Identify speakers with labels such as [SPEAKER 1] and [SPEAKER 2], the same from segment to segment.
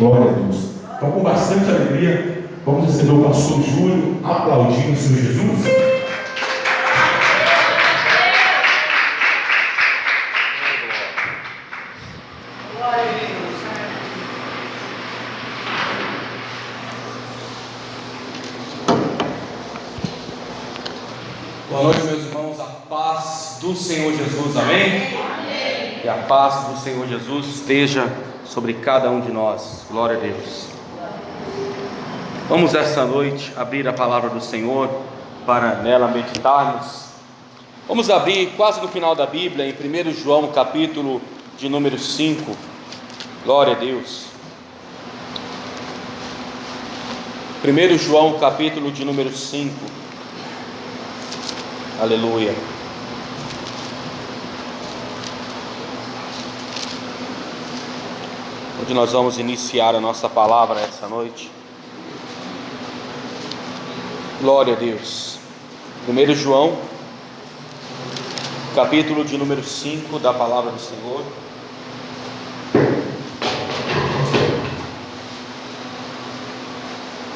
[SPEAKER 1] Glória a Deus. Então, com bastante alegria, vamos receber o pastor Júlio aplaudindo o Senhor Jesus.
[SPEAKER 2] Boa noite, meus irmãos, a paz do Senhor Jesus, amém? E a paz do Senhor Jesus esteja sobre cada um de nós, glória a Deus. Vamos esta noite abrir a palavra do Senhor para nela meditarmos. Vamos abrir quase no final da Bíblia, em 1 João capítulo de número 5, glória a Deus. 1 João capítulo de número 5, aleluia. Onde nós vamos iniciar a nossa palavra essa noite. Glória a Deus. 1 João, capítulo de número 5 da palavra do Senhor.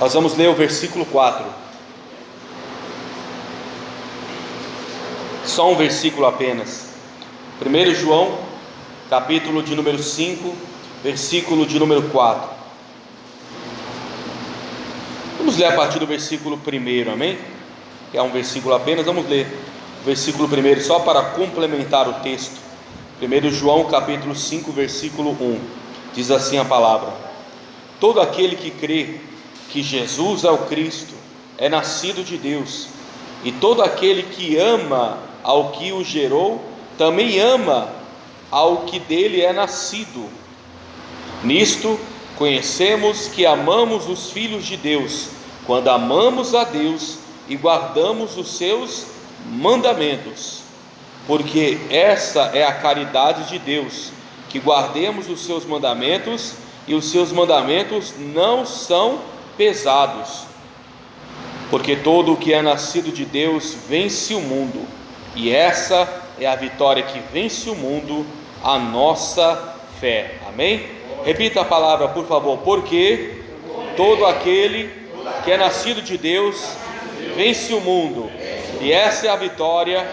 [SPEAKER 2] Nós vamos ler o versículo 4. Só um versículo apenas. 1 João, capítulo de número 5, versículo de número 4. Vamos ler a partir do versículo 1, amém? Que é um versículo apenas, vamos ler o versículo 1, só para complementar o texto. 1 João, capítulo 5, versículo 1. Diz assim a palavra: todo aquele que crê que Jesus é o Cristo é nascido de Deus, e todo aquele que ama ao que o gerou, também ama ao que dele é nascido. Nisto conhecemos que amamos os filhos de Deus, quando amamos a Deus e guardamos os seus mandamentos. Porque essa é a caridade de Deus, que guardemos os seus mandamentos, e os seus mandamentos não são pesados. Porque todo o que é nascido de Deus vence o mundo, e essa é a vitória que vence o mundo, a nossa fé. Amém? Repita a palavra, por favor. Porque todo aquele que é nascido de Deus vence o mundo, e essa é a vitória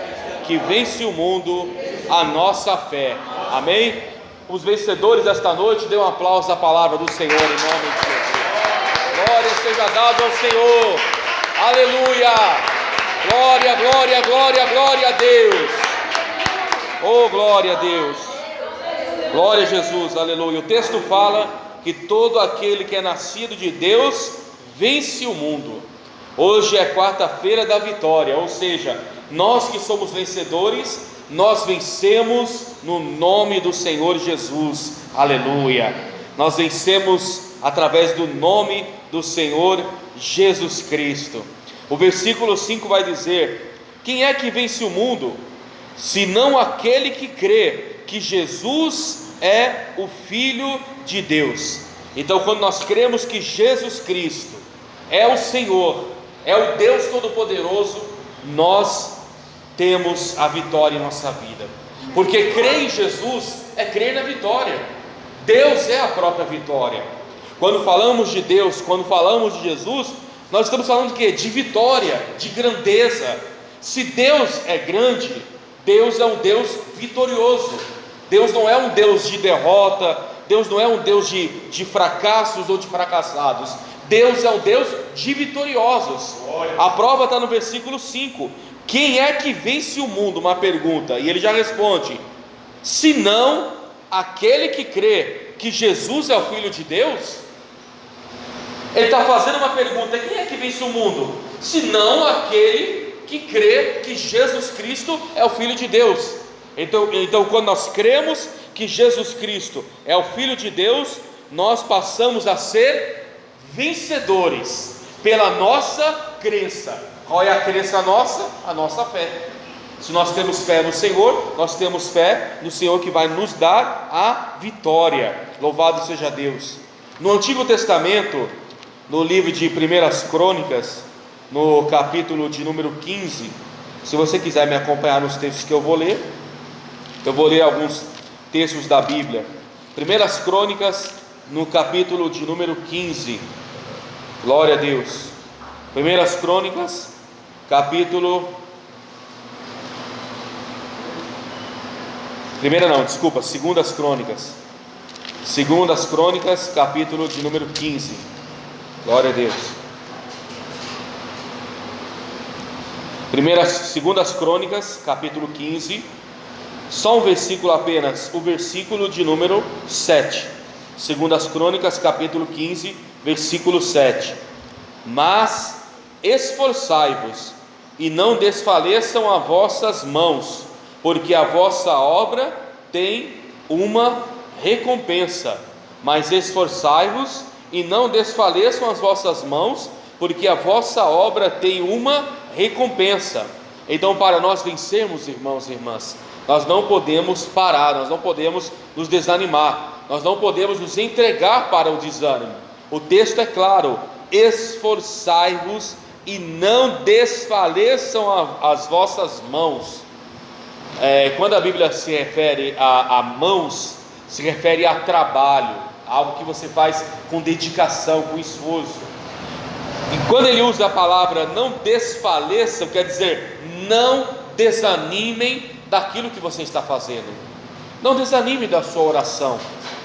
[SPEAKER 2] que vence o mundo, a nossa fé. Amém? Os vencedores desta noite, dê um aplauso à palavra do Senhor, em nome de Jesus. Glória seja dada ao Senhor. Aleluia. Glória, glória, glória, glória a Deus. Oh, glória a Deus. Glória a Jesus, aleluia. O texto fala que todo aquele que é nascido de Deus vence o mundo. Hoje é quarta-feira da vitória, ou seja, nós que somos vencedores, nós vencemos no nome do Senhor Jesus, aleluia. Nós vencemos através do nome do Senhor Jesus Cristo. O versículo 5 vai dizer: quem é que vence o mundo, senão aquele que crê que Jesus é o Filho de Deus? Então, quando nós cremos que Jesus Cristo é o Senhor, é o Deus Todo-Poderoso, nós temos a vitória em nossa vida. Porque crer em Jesus é crer na vitória. Deus é a própria vitória. Quando falamos de Deus, quando falamos de Jesus, nós estamos falando de quê? De vitória, de grandeza. Se Deus é grande, Deus é um Deus vitorioso. Deus não é um Deus de derrota, Deus não é um Deus de fracassos ou de fracassados. Deus é um Deus de vitoriosos. A prova está no versículo 5. Quem é que vence o mundo? Uma pergunta, e ele já responde: senão aquele que crê que Jesus é o Filho de Deus. Ele está fazendo uma pergunta: quem é que vence o mundo? Senão aquele que crê que Jesus Cristo é o Filho de Deus. Então quando nós cremos que Jesus Cristo é o Filho de Deus, nós passamos a ser vencedores pela nossa crença. Qual é a crença nossa? A nossa fé. Se nós temos fé no Senhor, nós temos fé no Senhor que vai nos dar a vitória. Louvado seja Deus. No Antigo Testamento, no livro de 1 Crônicas, no capítulo de número 15, se você quiser me acompanhar nos textos que eu vou ler alguns textos da Bíblia. 1 Crônicas, no capítulo de número 15. Glória a Deus. Primeiras Crônicas, Segundas Crônicas. Segundas Crônicas, capítulo de número 15. Glória a Deus. Segundas Crônicas, capítulo 15. Só um versículo apenas, o versículo de número 7. Segundas Crônicas, capítulo 15, versículo 7. Mas esforçai-vos e não desfaleçam as vossas mãos, porque a vossa obra tem uma recompensa. Mas esforçai-vos e não desfaleçam as vossas mãos, porque a vossa obra tem uma recompensa. Então, para nós vencermos, irmãos e irmãs, nós não podemos parar, nós não podemos nos desanimar, nós não podemos nos entregar para o desânimo. O texto é claro: esforçai-vos e não desfaleçam as vossas mãos. Quando a Bíblia se refere a mãos, se refere a trabalho, algo que você faz com dedicação, com esforço. E quando ele usa a palavra não desfaleçam, quer dizer, não desanimem daquilo que você está fazendo. Não desanime da sua oração.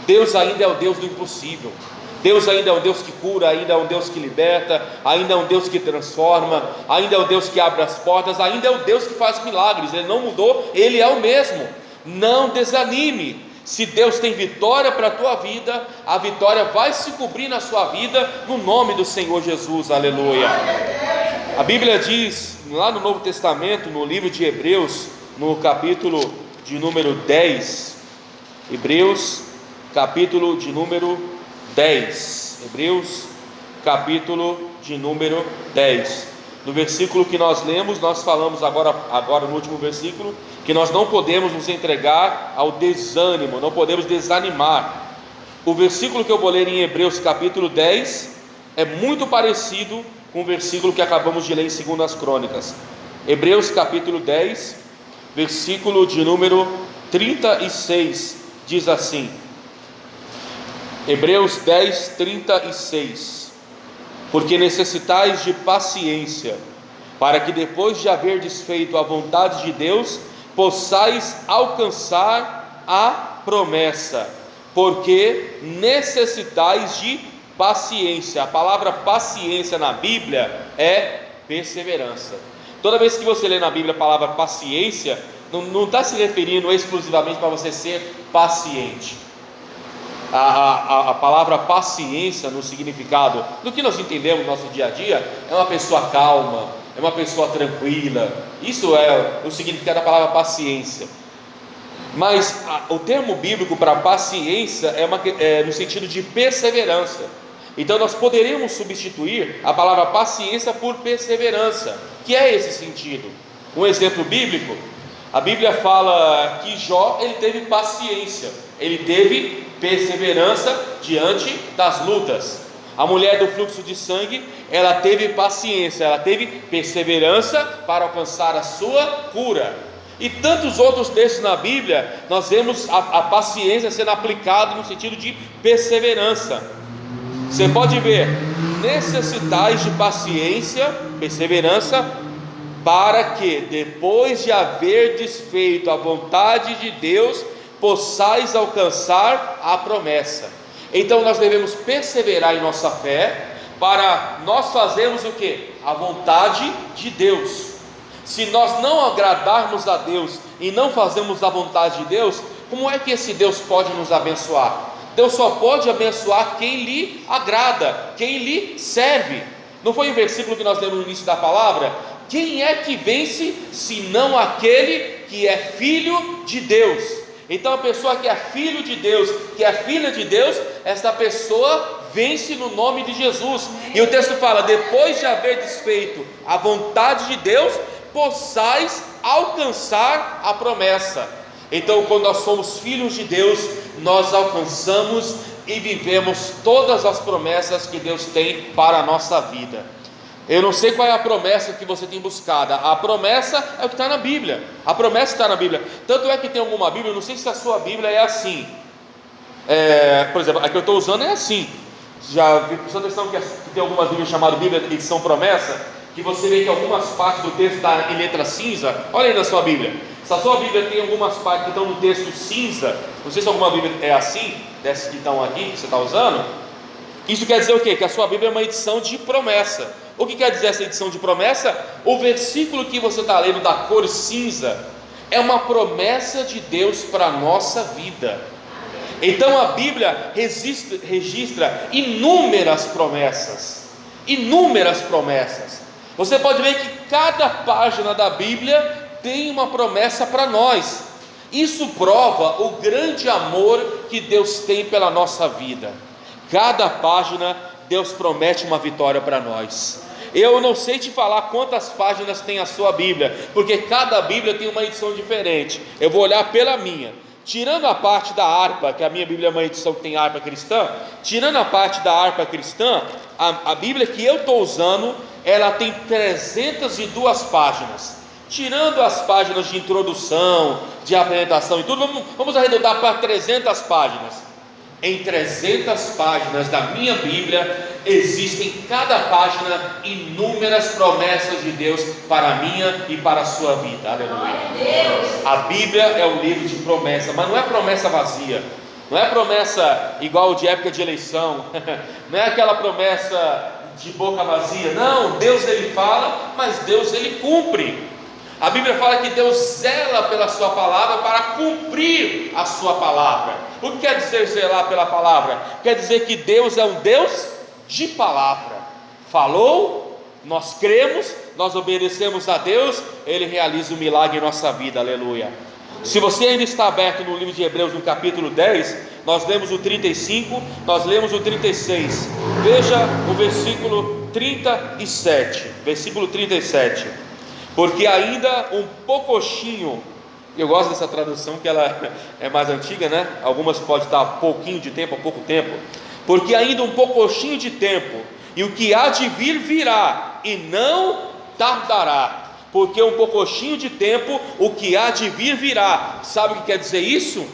[SPEAKER 2] Deus ainda é o Deus do impossível. Deus ainda é um Deus que cura, ainda é um Deus que liberta, ainda é um Deus que transforma, ainda é o Deus que abre as portas, ainda é o Deus que faz milagres. Ele não mudou, Ele é o mesmo. Não desanime. Se Deus tem vitória para a tua vida, a vitória vai se cumprir na sua vida, no nome do Senhor Jesus, aleluia. A Bíblia diz, lá no Novo Testamento, no livro de Hebreus, no capítulo de número 10, Hebreus, capítulo de número 10, Hebreus, capítulo de número 10, no versículo que nós lemos, nós falamos agora no último versículo, que nós não podemos nos entregar ao desânimo, não podemos desanimar. O versículo que eu vou ler em Hebreus capítulo 10 é muito parecido com o versículo que acabamos de ler em Segundas Crônicas. Hebreus capítulo 10, versículo de número 36, diz assim: Hebreus 10, 36: porque necessitais de paciência, para que depois de haver desfeito a vontade de Deus, possais alcançar a promessa, porque necessitais de paciência. A palavra paciência na Bíblia é perseverança. Toda vez que você lê na Bíblia a palavra paciência, não está se referindo exclusivamente para você ser paciente. A palavra paciência, no significado do que nós entendemos no nosso dia a dia, é uma pessoa calma, é uma pessoa tranquila. Isso é o significado da palavra paciência. Mas o termo bíblico para paciência é no sentido de perseverança. Então nós poderíamos substituir a palavra paciência por perseverança, que é esse sentido. Um exemplo bíblico: a Bíblia fala que Jó, ele teve paciência, ele teve perseverança diante das lutas. A mulher do fluxo de sangue, ela teve paciência, ela teve perseverança para alcançar a sua cura. E tantos outros textos na Bíblia, nós vemos a paciência sendo aplicada no sentido de perseverança. Você pode ver: necessitais de paciência, perseverança, para que depois de haver desfeito a vontade de Deus, possais alcançar a promessa. Então nós devemos perseverar em nossa fé, para nós fazermos o que? A vontade de Deus. Se nós não agradarmos a Deus e não fazemos a vontade de Deus, como é que esse Deus pode nos abençoar? Deus só pode abençoar quem lhe agrada, quem lhe serve. Não foi o versículo que nós lemos no início da palavra? Quem é que vence, senão aquele que é filho de Deus? Então a pessoa que é filho de Deus, que é filha de Deus, essa pessoa vence no nome de Jesus. E o texto fala: depois de haver desfeito a vontade de Deus, possais alcançar a promessa. Então, quando nós somos filhos de Deus, nós alcançamos e vivemos todas as promessas que Deus tem para a nossa vida. Eu não sei qual é a promessa que você tem buscado. A promessa é o que está na Bíblia. A promessa está na Bíblia. Tanto é que tem alguma Bíblia, eu não sei se a sua Bíblia é assim. Por exemplo, a que eu estou usando é assim. Já prestou atenção que tem algumas Bíblias chamadas Bíblia Edição Promessa, que você vê que algumas partes do texto está em letra cinza. Olha aí na sua Bíblia. Se a sua Bíblia tem algumas partes que estão no texto cinza, não sei se alguma Bíblia é assim, dessas que estão aqui, que você está usando. Isso quer dizer o quê? Que a sua Bíblia é uma edição de promessa. O que quer dizer essa edição de promessa? O versículo que você está lendo da cor cinza é uma promessa de Deus para a nossa vida. Então a Bíblia registra inúmeras promessas. Inúmeras promessas. Você pode ver que cada página da Bíblia tem uma promessa para nós. Isso prova o grande amor que Deus tem pela nossa vida. Cada página Deus promete uma vitória para nós. Eu não sei te falar quantas páginas tem a sua Bíblia, porque cada Bíblia tem uma edição diferente. Eu vou olhar pela minha. Tirando a parte da harpa, que a minha Bíblia é uma edição que tem harpa cristã, tirando a parte da harpa cristã, a Bíblia que eu estou usando, ela tem 302 páginas. Tirando as páginas de introdução, de apresentação e tudo, vamos arredondar para 300 páginas. Em 300 páginas da minha Bíblia, existem em cada página inúmeras promessas de Deus para a minha e para a sua vida. Aleluia. A Bíblia é um livro de promessa, mas não é promessa vazia. Não é promessa igual de época de eleição. Não é aquela promessa de boca vazia. Não, Deus ele fala, mas Deus ele cumpre. A Bíblia fala que Deus zela pela sua palavra para cumprir a sua palavra. O que quer dizer zelar pela palavra? Quer dizer que Deus é um Deus de palavra. Falou, nós cremos, nós obedecemos a Deus, Ele realiza um milagre em nossa vida, aleluia. Se você ainda está aberto no livro de Hebreus, no capítulo 10, nós lemos o 35, nós lemos o 36. Veja o versículo 37. Versículo 37. Porque ainda um poucochinho, eu gosto dessa tradução que ela é mais antiga, né? Algumas pode estar pouquinho de tempo, pouco tempo. Porque ainda um poucochinho de tempo, e o que há de vir virá, e não tardará. Porque um poucochinho de tempo, o que há de vir virá. Sabe o que quer dizer isso?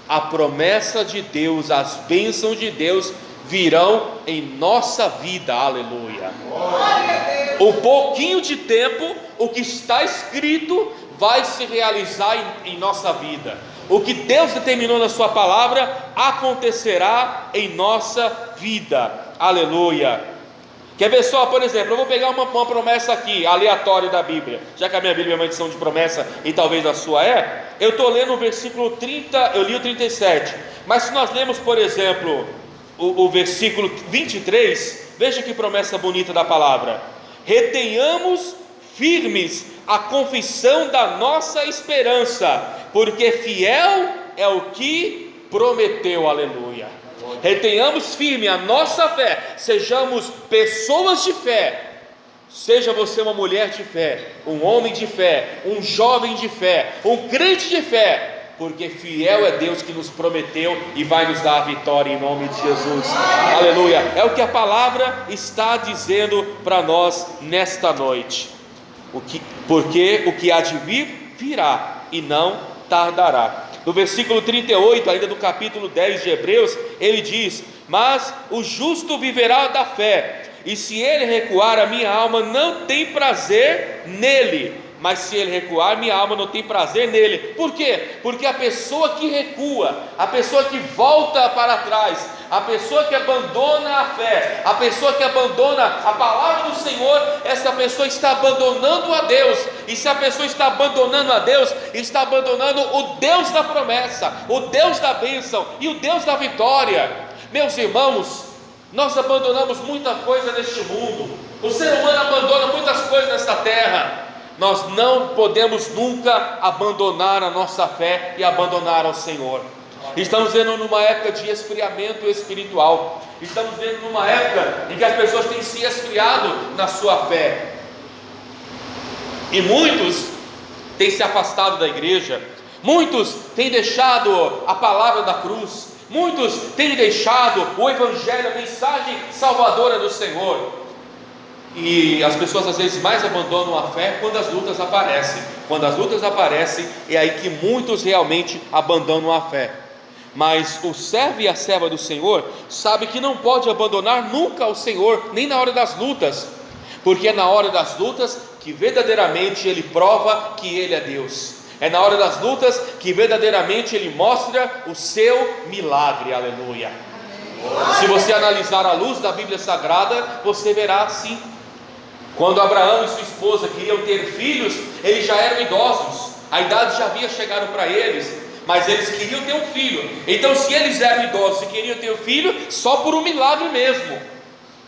[SPEAKER 2] A promessa de Deus, as bênçãos de Deus virão em nossa vida, aleluia. Um pouquinho de tempo, o que está escrito vai se realizar em nossa vida. O que Deus determinou na sua palavra acontecerá em nossa vida, aleluia. Quer ver só, por exemplo, eu vou pegar uma promessa aqui, aleatória da Bíblia, já que a minha Bíblia é uma edição de promessa e talvez a sua é. Eu estou lendo o versículo 30, eu li o 37, mas se nós lemos, por exemplo, o versículo 23, veja que promessa bonita da palavra: retenhamos firmes a confissão da nossa esperança, porque fiel é o que prometeu, aleluia. Retenhamos firme a nossa fé, sejamos pessoas de fé. Seja você uma mulher de fé, um homem de fé, um jovem de fé, um crente de fé, porque fiel é Deus que nos prometeu e vai nos dar a vitória em nome de Jesus, aleluia. É o que a palavra está dizendo para nós nesta noite. Porque o que há de vir, virá e não tardará. No versículo 38, ainda do capítulo 10 de Hebreus, ele diz: mas o justo viverá da fé, e se ele recuar, a minha alma não tem prazer nele. Mas se ele recuar, minha alma não tem prazer nele. Por quê? Porque a pessoa que recua, a pessoa que volta para trás, a pessoa que abandona a fé, a pessoa que abandona a palavra do Senhor, essa pessoa está abandonando a Deus. E se a pessoa está abandonando a Deus, está abandonando o Deus da promessa, o Deus da bênção e o Deus da vitória. Meus irmãos, nós abandonamos muita coisa neste mundo. O ser humano abandona muitas coisas nesta terra. Nós não podemos nunca abandonar a nossa fé e abandonar ao Senhor. Estamos vendo numa época de esfriamento espiritual. Estamos vendo numa época em que as pessoas têm se esfriado na sua fé. E muitos têm se afastado da igreja. Muitos têm deixado a palavra da cruz. Muitos têm deixado o evangelho, a mensagem salvadora do Senhor. E as pessoas às vezes mais abandonam a fé quando as lutas aparecem. Quando as lutas aparecem, é aí que muitos realmente abandonam a fé. Mas o servo e a serva do Senhor sabe que não pode abandonar nunca o Senhor, nem na hora das lutas, porque é na hora das lutas que verdadeiramente ele prova que ele é Deus. É na hora das lutas que verdadeiramente ele mostra o seu milagre. Aleluia. Se você analisar à luz da Bíblia Sagrada, você verá assim: quando Abraão e sua esposa queriam ter filhos, eles já eram idosos, a idade já havia chegado para eles, mas eles queriam ter um filho. Então, se eles eram idosos e queriam ter um filho, só por um milagre mesmo.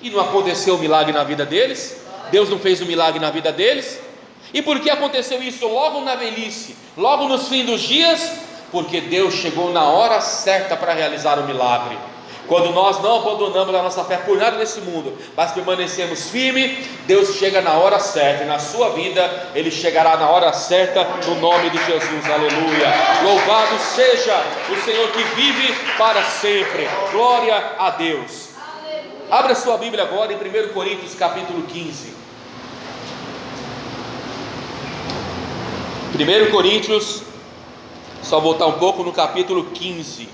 [SPEAKER 2] E não aconteceu o milagre na vida deles? Deus não fez o milagre na vida deles? E por que aconteceu isso logo na velhice, logo nos fins dos dias? Porque Deus chegou na hora certa para realizar o milagre. Quando nós não abandonamos a nossa fé por nada nesse mundo, mas permanecemos firmes, Deus chega na hora certa, e na sua vida Ele chegará na hora certa, no nome de Jesus. Aleluia. Louvado seja o Senhor que vive para sempre. Glória a Deus. Abra sua Bíblia agora em 1 Coríntios capítulo 15. 1 Coríntios, só voltar um pouco no capítulo 15,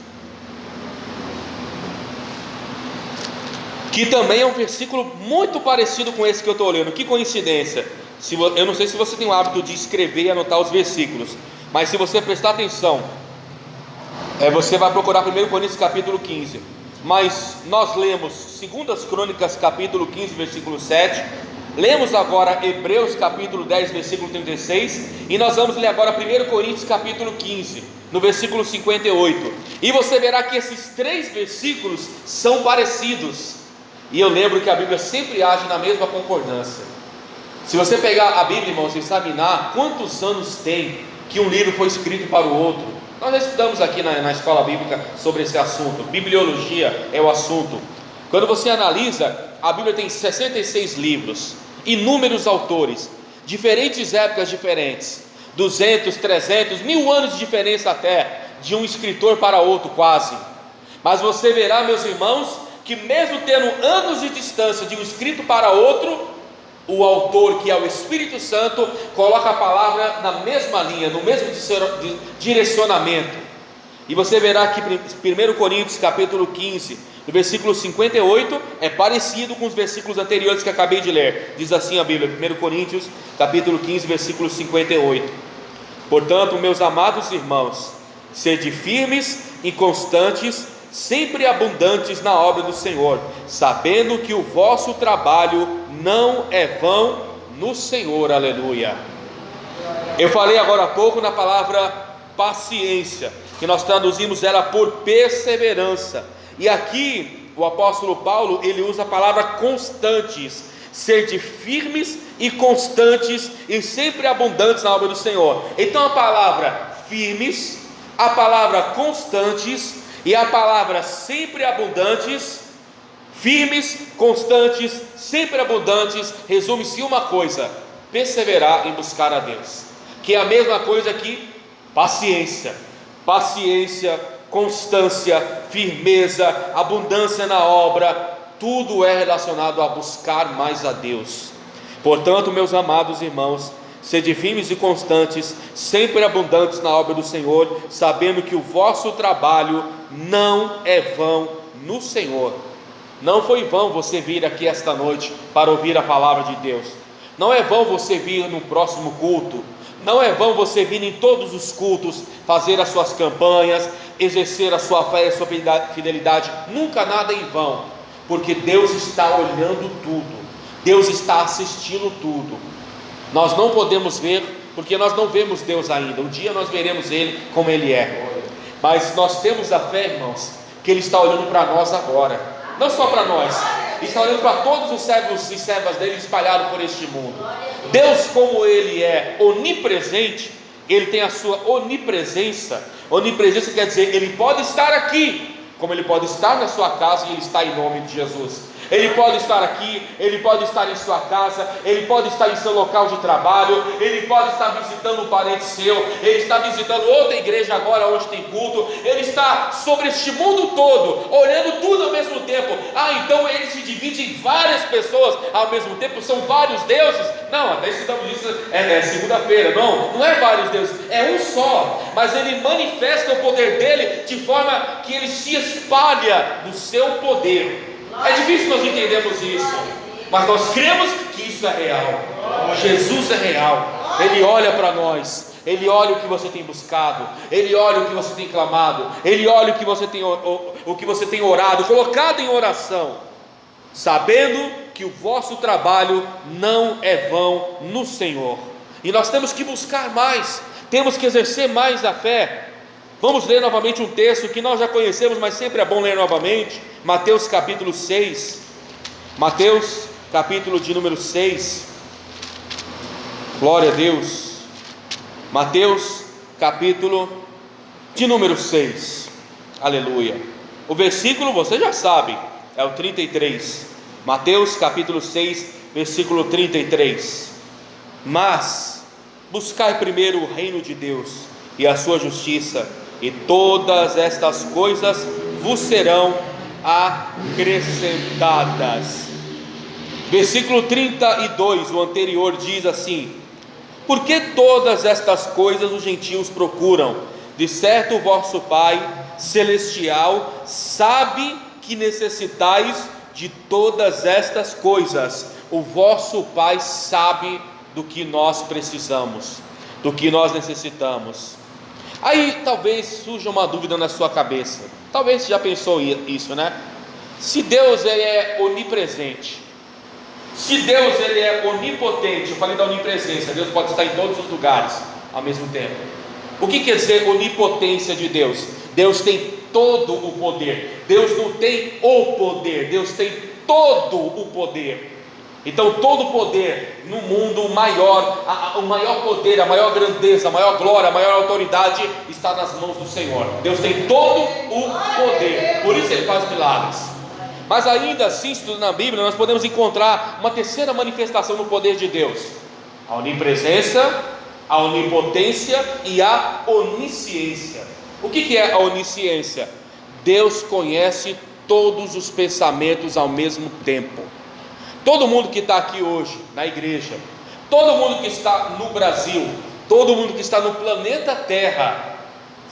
[SPEAKER 2] que também é um versículo muito parecido com esse que eu estou lendo. Que coincidência! Eu não sei se você tem o hábito de escrever e anotar os versículos, mas se você prestar atenção, você vai procurar 1 Coríntios capítulo 15. Mas nós lemos 2 Crônicas capítulo 15, versículo 7. Lemos agora Hebreus capítulo 10, versículo 36, e nós vamos ler agora 1 Coríntios capítulo 15, no versículo 58. E você verá que esses três versículos são parecidos. E eu lembro que a Bíblia sempre age na mesma concordância. Se você pegar a Bíblia, irmãos, e examinar quantos anos tem que um livro foi escrito para o outro. Nós já estudamos aqui na escola bíblica sobre esse assunto. Bibliologia é o assunto. Quando você analisa, a Bíblia tem 66 livros, inúmeros autores, diferentes épocas diferentes, 200, 300, 1000 anos de diferença até, de um escritor para outro quase. Mas você verá, meus irmãos, que mesmo tendo anos de distância de um escrito para outro, o autor, que é o Espírito Santo, coloca a palavra na mesma linha, no mesmo direcionamento. E você verá que 1 Coríntios capítulo 15, no versículo 58, é parecido com os versículos anteriores que acabei de ler. Diz assim a Bíblia, 1 Coríntios capítulo 15, versículo 58: Portanto, meus amados irmãos, sede firmes e constantes, sempre abundantes na obra do Senhor, sabendo que o vosso trabalho não é vão no Senhor. Aleluia. Eu falei agora há pouco na palavra paciência, que nós traduzimos ela por perseverança, e aqui o apóstolo Paulo, ele usa a palavra constantes, sede firmes e constantes e sempre abundantes na obra do Senhor. Então a palavra firmes, a palavra constantes e a palavra sempre abundantes, firmes, constantes, sempre abundantes, resume-se uma coisa: perseverar em buscar a Deus, que é a mesma coisa que paciência. Paciência, constância, firmeza, abundância na obra, tudo é relacionado a buscar mais a Deus. Portanto, meus amados irmãos, sede firmes e constantes, sempre abundantes na obra do Senhor, sabendo que o vosso trabalho não é vão no Senhor. Não foi vão você vir aqui esta noite para ouvir a palavra de Deus. Não é vão você vir no próximo culto. Não é vão você vir em todos os cultos, fazer as suas campanhas, exercer a sua fé e a sua fidelidade. Nunca nada em vão, porque Deus está olhando tudo, Deus está assistindo tudo. Nós não podemos ver, porque nós não vemos Deus ainda. Um dia nós veremos Ele como Ele é. Mas nós temos a fé, irmãos, que Ele está olhando para nós agora. Não só para nós, Ele está olhando para todos os servos e servas dele espalhados por este mundo. Deus, como Ele é onipresente, Ele tem a sua onipresença. Onipresença quer dizer, Ele pode estar aqui, como Ele pode estar na sua casa, e Ele está em nome de Jesus. Ele pode estar aqui, ele pode estar em sua casa, ele pode estar em seu local de trabalho, ele pode estar visitando um parente seu, ele está visitando outra igreja agora onde tem culto, ele está sobre este mundo todo, olhando tudo ao mesmo tempo. Então ele se divide em várias pessoas ao mesmo tempo, são vários deuses? Não, até estudamos isso segunda-feira. Não é vários deuses, é um só, mas ele manifesta o poder dele de forma que ele se espalha no seu poder. É difícil nós entendermos isso, mas nós cremos que isso é real. Jesus é real, ele olha para nós, ele olha o que você tem buscado, ele olha o que você tem clamado, ele olha o que você tem orado, colocado em oração, sabendo que o vosso trabalho não é vão no Senhor. E nós temos que buscar mais, temos que exercer mais a fé. Vamos ler novamente um texto que nós já conhecemos, mas sempre é bom ler novamente. Mateus capítulo 6. Mateus capítulo de número 6. Glória a Deus. Mateus capítulo de número 6. Aleluia. O versículo você já sabe, é o 33. Mateus capítulo 6, versículo 33. Mas buscai primeiro o reino de Deus e a sua justiça, e todas estas coisas vos serão acrescentadas. Versículo 32, o anterior, diz assim: porque todas estas coisas os gentios procuram, de certo o vosso Pai celestial sabe que necessitais de todas estas coisas. O vosso Pai sabe do que nós precisamos, do que nós necessitamos. Aí talvez surja uma dúvida na sua cabeça, talvez você já pensou isso, né? Se Deus ele é onipresente, se Deus ele é onipotente, eu falei da onipresença, Deus pode estar em todos os lugares ao mesmo tempo. O que quer dizer onipotência de Deus? Deus tem todo o poder, Deus não tem o poder, Deus tem todo o poder. Então todo o poder no mundo, o maior poder, a maior grandeza, a maior glória, a maior autoridade está nas mãos do Senhor. Deus tem todo o poder, por isso Ele faz milagres. Mas ainda assim, estudando a Bíblia, nós podemos encontrar uma terceira manifestação no poder de Deus: a onipresença, a onipotência e a onisciência. O que é a onisciência? Deus conhece todos os pensamentos ao mesmo tempo. Todo mundo que está aqui hoje na igreja, todo mundo que está no Brasil, todo mundo que está no planeta Terra,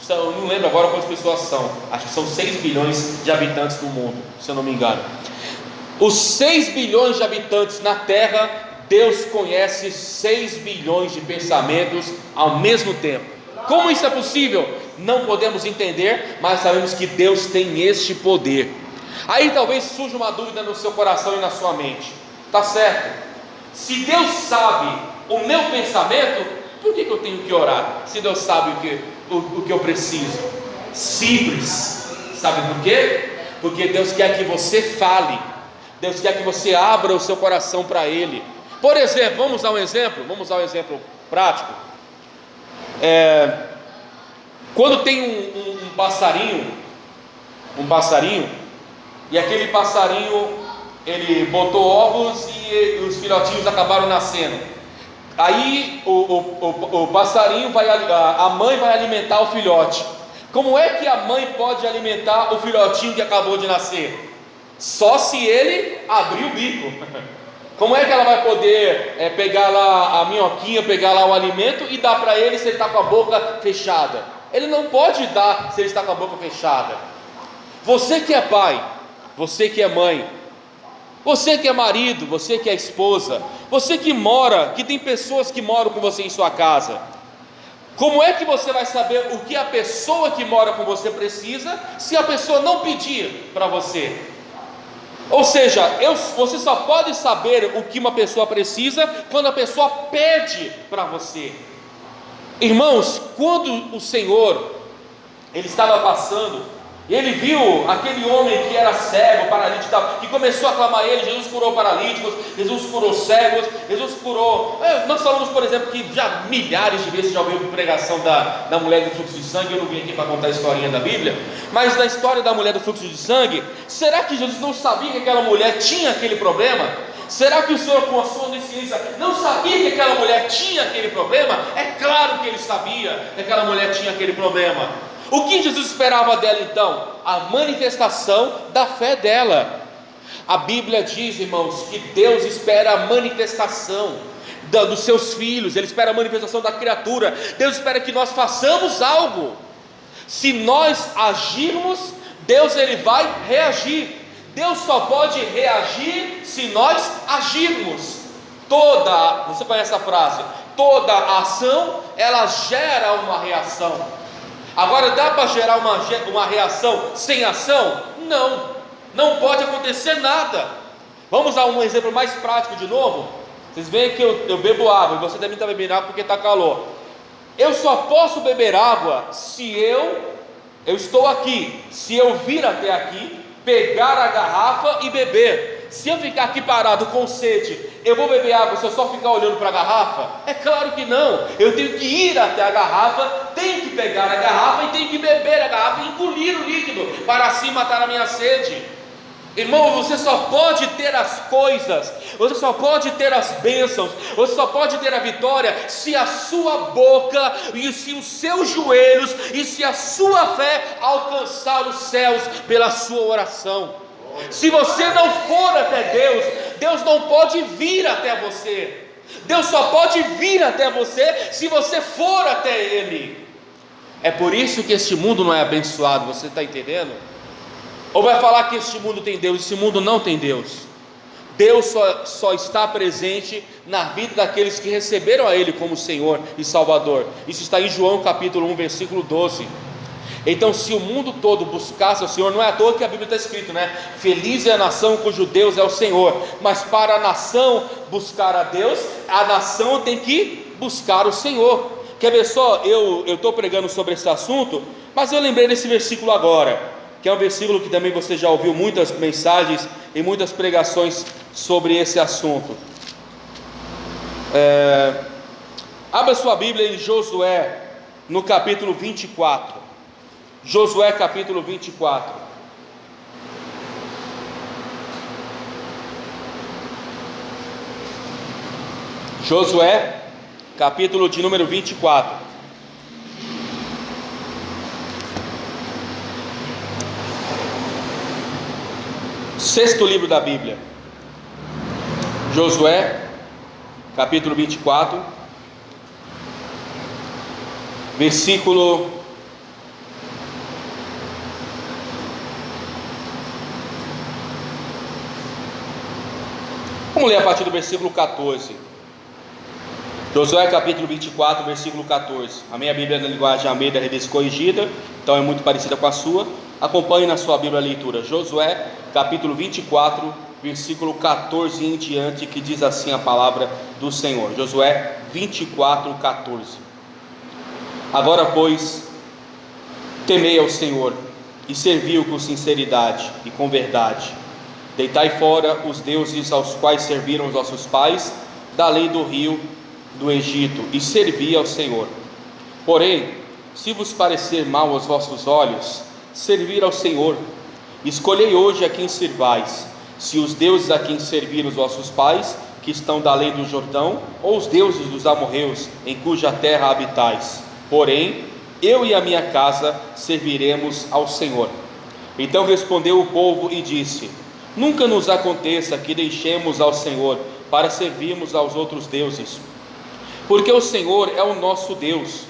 [SPEAKER 2] eu não lembro agora quantas pessoas são, acho que são 6 bilhões de habitantes no mundo, se eu não me engano. Os 6 bilhões de habitantes na Terra, Deus conhece 6 bilhões de pensamentos ao mesmo tempo. Como isso é possível? Não podemos entender, mas sabemos que Deus tem este poder. Aí talvez surja uma dúvida no seu coração e na sua mente. Tá certo, se Deus sabe o meu pensamento, por que eu tenho que orar? Se Deus sabe o que eu preciso? Simples. Sabe por quê? Porque Deus quer que você fale, Deus quer que você abra o seu coração para Ele. Por exemplo, vamos dar um exemplo prático. Quando tem um passarinho, e aquele passarinho ele botou ovos e os filhotinhos acabaram nascendo. Aí o passarinho a mãe vai alimentar o filhote. Como é que a mãe pode alimentar o filhotinho que acabou de nascer? Só se ele abrir o bico. Como é que ela vai poder pegar lá a minhoquinha, pegar lá o alimento e dar para ele se ele está com a boca fechada? Ele não pode dar se ele está com a boca fechada. Você que é pai, você que é mãe, você que é marido, você que é esposa, você que tem pessoas que moram com você em sua casa, como é que você vai saber o que a pessoa que mora com você precisa, se a pessoa não pedir para você? Ou seja, você só pode saber o que uma pessoa precisa quando a pessoa pede para você. Irmãos, quando o Senhor ele estava passando E ele viu aquele homem que era cego, paralítico, que começou a clamar a ele. Jesus curou paralíticos, Jesus curou cegos, Jesus curou. Nós falamos, por exemplo, que já milhares de vezes já ouviu pregação da mulher do fluxo de sangue. Eu não vim aqui para contar a historinha da Bíblia, mas na história da mulher do fluxo de sangue, será que Jesus não sabia que aquela mulher tinha aquele problema? Será que o Senhor, com a sua onisciência, não sabia que aquela mulher tinha aquele problema? É claro que ele sabia que aquela mulher tinha aquele problema. O que Jesus esperava dela então? A manifestação da fé dela. A Bíblia diz, irmãos, que Deus espera a manifestação dos seus filhos. Ele espera a manifestação da criatura. Deus espera que nós façamos algo. Se nós agirmos, Deus ele vai reagir. Deus só pode reagir se nós agirmos. Você conhece a frase? Toda ação, ela gera uma reação. Agora, dá para gerar uma reação sem ação? Não pode acontecer nada. Vamos a um exemplo mais prático de novo. Vocês veem que eu bebo água, e você deve estar bebendo água porque está calor. Eu só posso beber água se eu estou aqui, se eu vir até aqui, pegar a garrafa e beber. Se eu ficar aqui parado com sede, eu vou beber água se eu só ficar olhando para a garrafa? É claro que não. Eu tenho que ir até a garrafa, tenho que pegar a garrafa e tenho que beber a garrafa e engolir o líquido para assim matar a minha sede. Irmão, você só pode ter as coisas, você só pode ter as bênçãos, você só pode ter a vitória se a sua boca e se os seus joelhos e se a sua fé alcançar os céus pela sua oração. Se você não for até Deus, Deus não pode vir até você. Deus só pode vir até você se você for até Ele. É por isso que este mundo não é abençoado, você está entendendo? Ou vai falar que este mundo tem Deus? Esse mundo não tem Deus. Deus só está presente na vida daqueles que receberam a Ele como Senhor e Salvador. Isso está em João capítulo 1, versículo 12. Então, se o mundo todo buscasse ao Senhor, não é à toa que a Bíblia está escrito, né? Feliz é a nação cujo Deus é o Senhor. Mas para a nação buscar a Deus, a nação tem que buscar o Senhor. Quer ver só? Eu estou pregando sobre esse assunto, mas eu lembrei desse versículo agora, que é um versículo que também você já ouviu muitas mensagens e muitas pregações sobre esse assunto. Abra sua Bíblia em Josué, no capítulo 24. Josué capítulo 24. Josué capítulo de número 24. Sexto livro da Bíblia. Josué capítulo 24, versículo Vamos ler a partir do versículo 14. Josué capítulo 24, versículo 14. A minha Bíblia é na linguagem Almeida Revista Corrigida, então é muito parecida com a sua. Acompanhe na sua Bíblia a leitura. Josué capítulo 24, versículo 14 em diante, que diz assim a palavra do Senhor. Josué 24, 14. Agora, pois, temei ao Senhor e servi-o com sinceridade e com verdade. Deitai fora os deuses aos quais serviram os vossos pais, da lei do rio do Egito, e servi ao Senhor. Porém, se vos parecer mal aos vossos olhos servir ao Senhor, escolhei hoje a quem servais, se os deuses a quem serviram os vossos pais, que estão da lei do Jordão, ou os deuses dos amorreus, em cuja terra habitais. Porém, eu e a minha casa serviremos ao Senhor. Então respondeu o povo e disse: nunca nos aconteça que deixemos ao Senhor para servirmos aos outros deuses, porque o Senhor é o nosso Deus.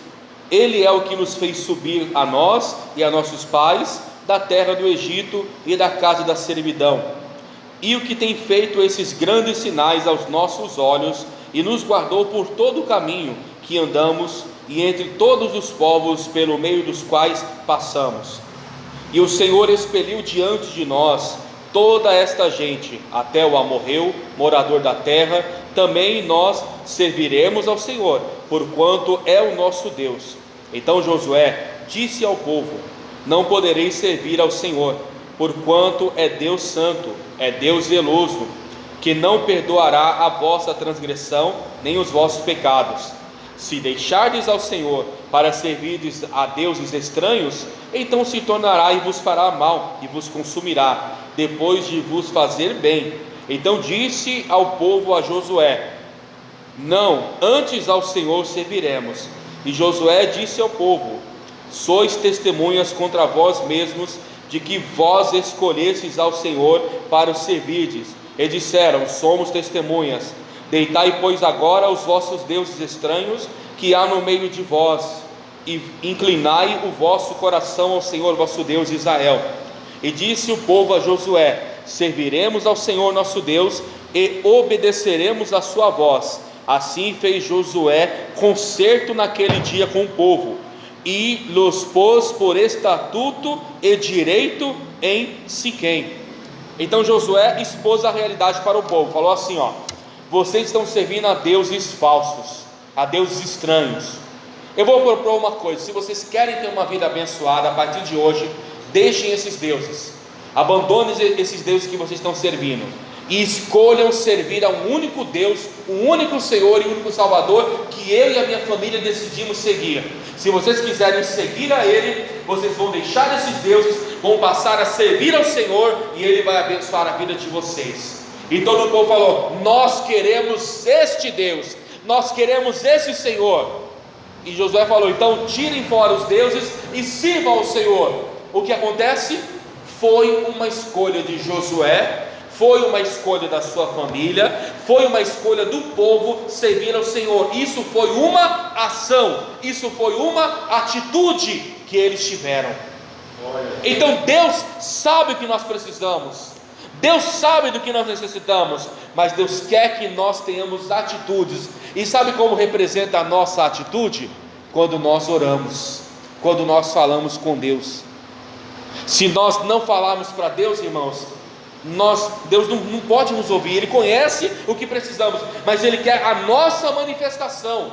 [SPEAKER 2] Ele é o que nos fez subir a nós e a nossos pais da terra do Egito e da casa da servidão, e o que tem feito esses grandes sinais aos nossos olhos, e nos guardou por todo o caminho que andamos e entre todos os povos pelo meio dos quais passamos. E o Senhor expeliu diante de nós toda esta gente, até o amorreu, morador da terra. Também nós serviremos ao Senhor, porquanto é o nosso Deus. Então Josué disse ao povo: não podereis servir ao Senhor, porquanto é Deus santo, é Deus zeloso, que não perdoará a vossa transgressão, nem os vossos pecados. Se deixardes ao Senhor para servirdes a deuses estranhos, então se tornará e vos fará mal, e vos consumirá, depois de vos fazer bem. Então disse ao povo a Josué: não, antes ao Senhor serviremos. E Josué disse ao povo: sois testemunhas contra vós mesmos, de que vós escolhestes ao Senhor para o servirdes. E disseram: somos testemunhas. Deitai, pois, agora os vossos deuses estranhos que há no meio de vós, e inclinai o vosso coração ao Senhor vosso Deus Israel. E disse o povo a Josué: serviremos ao Senhor nosso Deus e obedeceremos a sua voz. Assim fez Josué concerto naquele dia com o povo, e los pôs por estatuto e direito em Siquém. Então Josué expôs a realidade para o povo, falou assim: vocês estão servindo a deuses falsos, a deuses estranhos. Eu vou propor uma coisa: se vocês querem ter uma vida abençoada, a partir de hoje, deixem esses deuses, abandonem esses deuses que vocês estão servindo, e escolham servir a um único Deus, um único Senhor e único Salvador, que eu e a minha família decidimos seguir. Se vocês quiserem seguir a Ele, vocês vão deixar esses deuses, vão passar a servir ao Senhor, e Ele vai abençoar a vida de vocês. E todo o povo falou: nós queremos este Deus, nós queremos esse Senhor. E Josué falou: então tirem fora os deuses e sirvam ao Senhor. O que acontece? Foi uma escolha de Josué, foi uma escolha da sua família, foi uma escolha do povo servir ao Senhor. Isso foi uma ação, isso foi uma atitude que eles tiveram. Então Deus sabe o que nós precisamos, Deus sabe do que nós necessitamos, mas Deus quer que nós tenhamos atitudes. E sabe como representa a nossa atitude? Quando nós oramos, quando nós falamos com Deus. Se nós não falarmos para Deus, irmãos, Deus não pode nos ouvir. Ele conhece o que precisamos, mas Ele quer a nossa manifestação.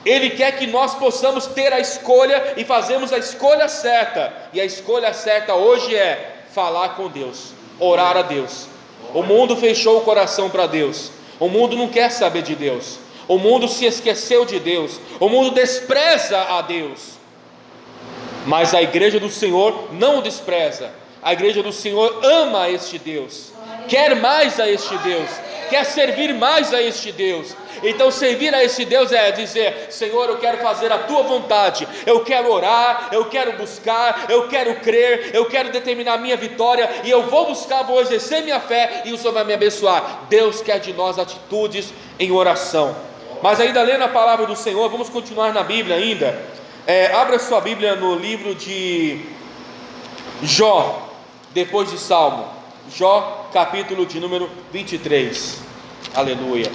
[SPEAKER 2] Ele quer que nós possamos ter a escolha e fazermos a escolha certa. E a escolha certa hoje é falar com Deus, orar a Deus. O mundo fechou o coração para Deus, o mundo não quer saber de Deus, o mundo se esqueceu de Deus, o mundo despreza a Deus. Mas a igreja do Senhor não o despreza. A igreja do Senhor ama a este Deus, quer mais a este Deus, quer servir mais a este Deus. Então servir a este Deus é dizer: Senhor, eu quero fazer a tua vontade, eu quero orar, eu quero buscar, eu quero crer, eu quero determinar a minha vitória, e eu vou buscar, vou exercer minha fé, e o Senhor vai me abençoar. Deus quer de nós atitudes em oração. Mas ainda lendo a palavra do Senhor, vamos continuar na Bíblia ainda. Abra sua Bíblia no livro de Jó, depois de Salmo. Jó, capítulo de número 23. Aleluia,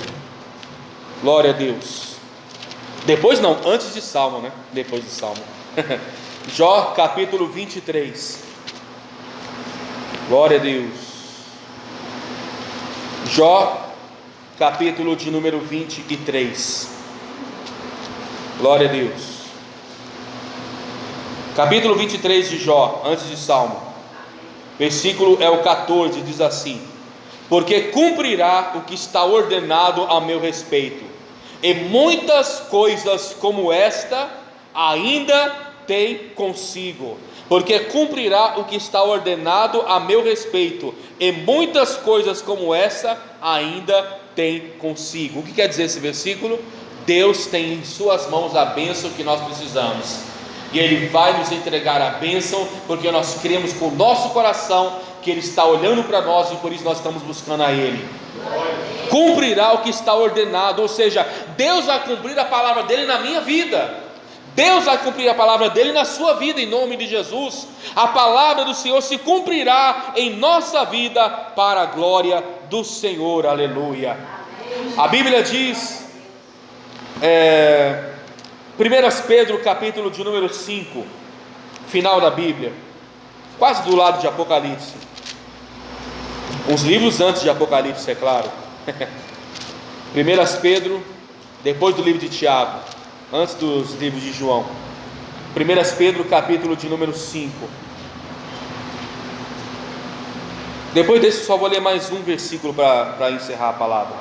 [SPEAKER 2] glória a Deus. Depois não, antes de Salmo, né? Depois de Salmo. Jó, capítulo 23. Glória a Deus. Jó, capítulo de número 23. Glória a Deus. Capítulo 23 de Jó, antes de Salmo. Versículo é o 14, diz assim: porque cumprirá o que está ordenado a meu respeito, e muitas coisas como esta ainda tem consigo. Porque cumprirá o que está ordenado a meu respeito, e muitas coisas como essa ainda tem consigo. O que quer dizer esse versículo? Deus tem em suas mãos a bênção que nós precisamos, e Ele vai nos entregar a bênção, porque nós cremos com o nosso coração que Ele está olhando para nós, e por isso nós estamos buscando a Ele. Cumprirá o que está ordenado, ou seja, Deus vai cumprir a palavra dEle na minha vida, Deus vai cumprir a palavra dEle na sua vida, em nome de Jesus. A palavra do Senhor se cumprirá em nossa vida, para a glória do Senhor, aleluia. A Bíblia diz, 1 Pedro capítulo de número 5, final da Bíblia, quase do lado de Apocalipse, uns livros antes de Apocalipse, é claro. 1 Pedro, depois do livro de Tiago, antes dos livros de João. 1 Pedro capítulo de número 5. Depois desse só vou ler mais um versículo para encerrar a palavra.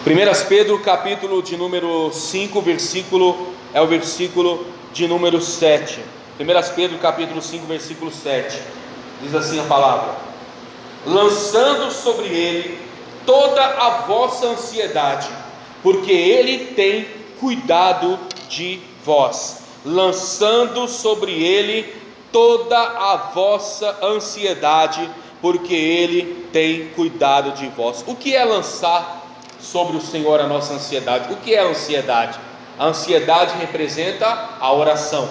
[SPEAKER 2] 1 Pedro capítulo de número 5, versículo, é o versículo de número 7. 1 Pedro capítulo 5, versículo 7. Diz assim a palavra: lançando sobre ele toda a vossa ansiedade, porque ele tem cuidado de vós. Lançando sobre ele toda a vossa ansiedade, porque ele tem cuidado de vós. O que é lançar sobre o Senhor a nossa ansiedade? O que é a ansiedade? A ansiedade representa a oração.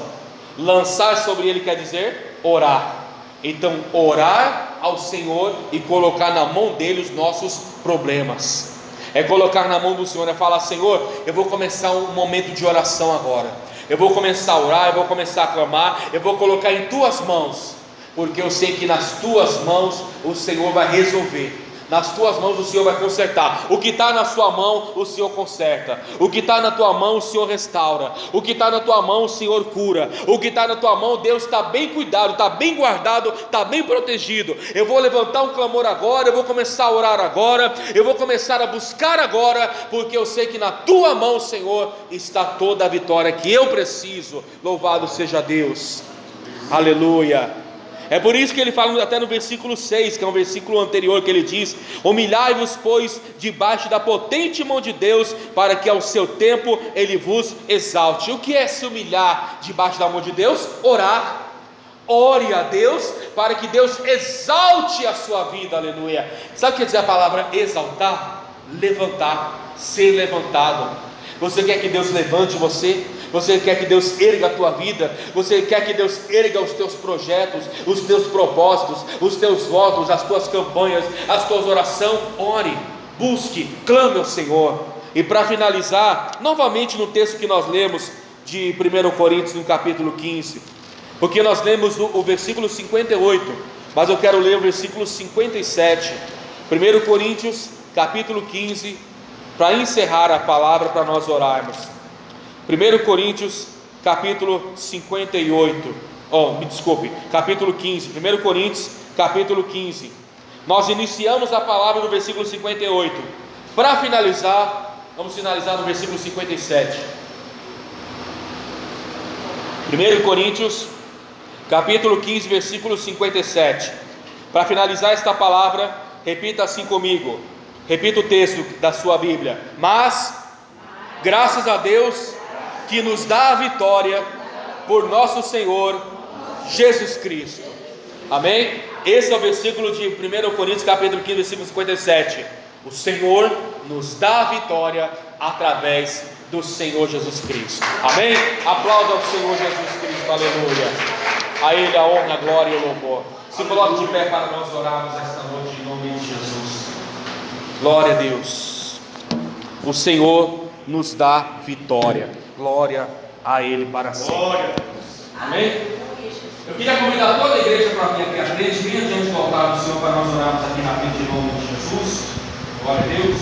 [SPEAKER 2] Lançar sobre ele quer dizer orar. Então, orar ao Senhor e colocar na mão dele os nossos problemas. É colocar na mão do Senhor, é falar: Senhor, eu vou começar um momento de oração agora. Eu vou começar a orar, eu vou começar a clamar, eu vou colocar em tuas mãos, porque eu sei que nas tuas mãos o Senhor vai resolver. Nas tuas mãos o Senhor vai consertar. O que está na sua mão o Senhor conserta. O que está na tua mão o Senhor restaura. O que está na tua mão o Senhor cura. O que está na tua mão, Deus está bem cuidado, está bem guardado, está bem protegido. Eu vou levantar um clamor agora, eu vou começar a orar agora, eu vou começar a buscar agora, porque eu sei que na tua mão, Senhor, está toda a vitória que eu preciso. Louvado seja Deus. Aleluia. É por isso que ele fala até no versículo 6, que é um versículo anterior, que ele diz: humilhai-vos, pois, debaixo da potente mão de Deus, para que ao seu tempo ele vos exalte. O que é se humilhar debaixo da mão de Deus? Orar. Ore a Deus, para que Deus exalte a sua vida, aleluia. Sabe o que quer dizer a palavra exaltar? Levantar, ser levantado. Você quer que Deus levante você? Você quer que Deus erga a tua vida? Você quer que Deus erga os teus projetos, os teus propósitos, os teus votos, as tuas campanhas, as tuas orações? Ore, busque, clame ao Senhor. E para finalizar, novamente no texto que nós lemos de 1 Coríntios, no capítulo 15, porque nós lemos o versículo 58, mas eu quero ler o versículo 57. 1 Coríntios, capítulo 15, para encerrar a palavra, para nós orarmos. 1 Coríntios, capítulo 58, capítulo 15, 1 Coríntios, capítulo 15, nós iniciamos a palavra no versículo 58, para finalizar, vamos finalizar no versículo 57, 1 Coríntios, capítulo 15, versículo 57, para finalizar esta palavra, repita assim comigo, repita o texto da sua Bíblia: mas, graças a Deus, que nos dá a vitória por nosso Senhor Jesus Cristo. Amém? Esse é o versículo de 1 Coríntios capítulo 15, versículo 57. O Senhor nos dá a vitória através do Senhor Jesus Cristo. Amém? Aplauda ao Senhor Jesus Cristo, aleluia. A Ele a honra, a glória e o louvor. Se coloque de pé para nós orarmos esta noite em nome de Jesus. Glória a Deus. O Senhor nos dá vitória. Glória a Ele para sempre. Amém? Eu queria convidar toda a igreja para vir aqui à frente, bem diante do altar do Senhor, para nós orarmos aqui na frente em nome de Jesus. Glória a Deus.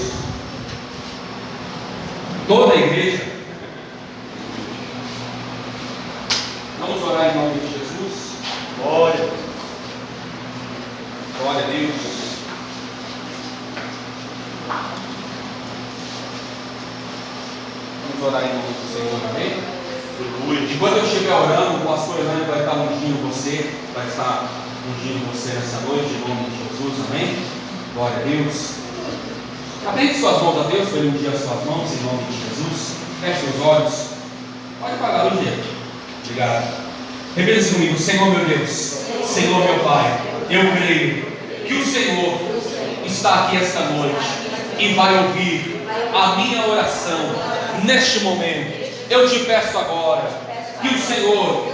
[SPEAKER 2] Toda a igreja. Vamos orar em nome de Jesus. Glória. Glória a Deus. Vamos orar em nome do Senhor, amém? Enquanto eu estiver orando, o pastor Hernani vai estar ungindo você, vai estar ungindo você nessa noite, em nome de Jesus, amém? Glória a Deus. Apresente suas mãos a Deus, para Ele ungir as suas mãos, em nome de Jesus. Feche os olhos. Pode pagar o dia. Obrigado. Repita comigo: Senhor meu Deus, Senhor meu Pai, eu creio que o Senhor está aqui esta noite e vai ouvir a minha oração neste momento. Eu te peço agora que o Senhor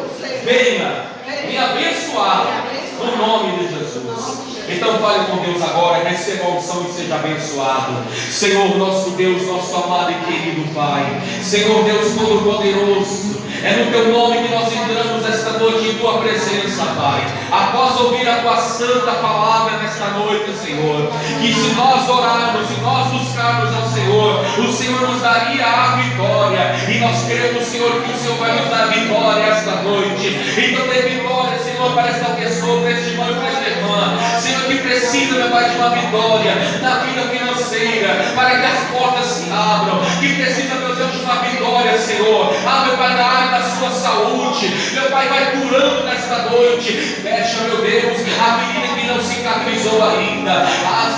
[SPEAKER 2] venha me abençoar no nome de Jesus. Então fale com Deus agora, receba a unção e seja abençoado. Senhor nosso Deus, nosso amado e querido Pai, Senhor Deus Todo-Poderoso, É no teu nome que nós entramos esta noite em tua presença, Pai. Após ouvir a tua santa palavra nesta noite, Senhor, que se nós orarmos e nós buscarmos ao Senhor, o Senhor nos daria a vitória. E nós queremos, Senhor, que o Senhor vai nos dar vitória esta noite. Então dê vitória, Senhor, para esta pessoa, para este irmão e para esta irmã, Senhor, que precisa, meu Pai, de uma vitória na vida financeira, para que as portas se abram, que precisa, meu Deus, de uma vitória, Senhor, meu Pai, na área da sua saúde, meu Pai, vai curando nesta noite, fecha, meu Deus, a ferida que não cicatrizou ainda,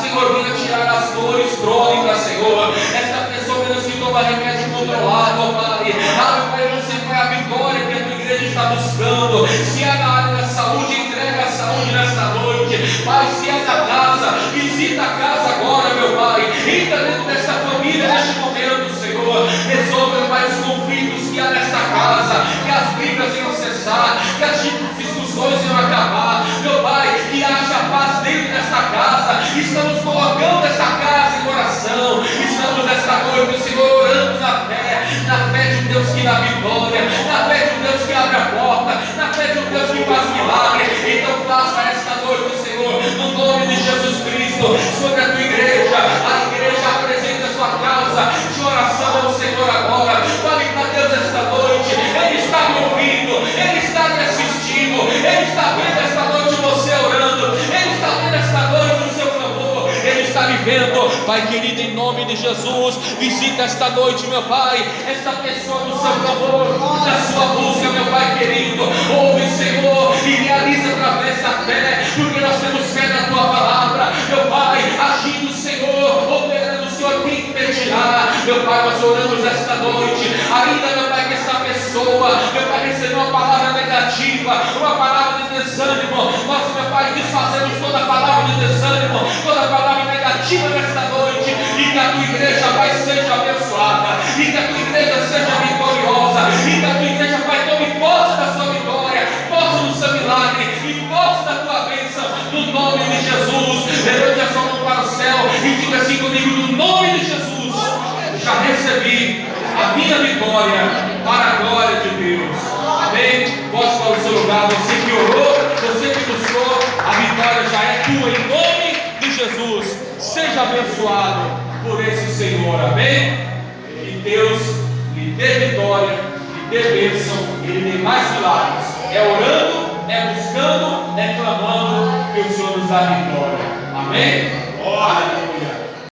[SPEAKER 2] Senhor, venha tirar as dores crônicas, Senhor, esta pessoa, meu Deus, que toma remédio controlado, ó Pai, meu Pai, não sei qual é a vitória que a tua igreja está buscando, se é na área da saúde, entrega a saúde nesta noite, Pai, se é na casa, visita a casa agora, meu Pai, entra dentro desta família neste momento, Senhor, resolva, meu Pai, os conflitos que há nesta casa, que as brigas venham cessar, que as discussões venham acabar, meu Pai, que haja paz dentro desta casa. Estamos colocando esta casa em oração, estamos nesta noite, Senhor, orando na fé de um Deus que dá vitória, na fé de um Deus que abre a porta, na fé de um Deus que faz milagre. Então faça esta noite, Senhor, no nome de Jesus Cristo, sobre a tua igreja. A igreja apresenta a sua causa de oração ao Senhor agora. Fale para Deus esta noite, Ele está me ouvindo, Ele está me assistindo, Ele está vendo esta noite você orando, Ele está vendo esta noite o seu clamor, Ele está me vendo. Pai querido, em nome de Jesus, visita esta noite, meu Pai, esta pessoa no seu clamor, na sua busca, meu Pai querido. Ouve, Senhor, e realiza através da fé, porque nós temos fé na tua palavra, meu Pai, agindo, Senhor, operando, o Senhor, quem impedirá, meu Pai. Nós oramos esta noite, ainda, meu Pai, que esta pessoa, meu Pai, recebeu uma palavra negativa, uma palavra de desânimo. Nós, meu Pai, desfazemos toda a palavra de desânimo, toda a palavra negativa nesta noite, e que a tua igreja, Pai, seja abençoada, e que a tua igreja seja vitoriosa, e que a tua igreja, Pai, tome posse da sua vitória, posse do seu milagre e posse da tua bênção, no nome de Jesus. Levante a sua mão para o céu e diga assim comigo: no nome de Jesus, já recebi a minha vitória para a glória de Deus. Amém? Volte para o seu lugar. Você que orou, você que buscou, a vitória já é tua em nome de Jesus. Seja abençoado por esse Senhor. Amém? Que Deus lhe dê vitória, lhe dê bênção, Ele dê mais milagres. É orando, é buscando, é clamando que o Senhor nos dá vitória. Amém? Aleluia.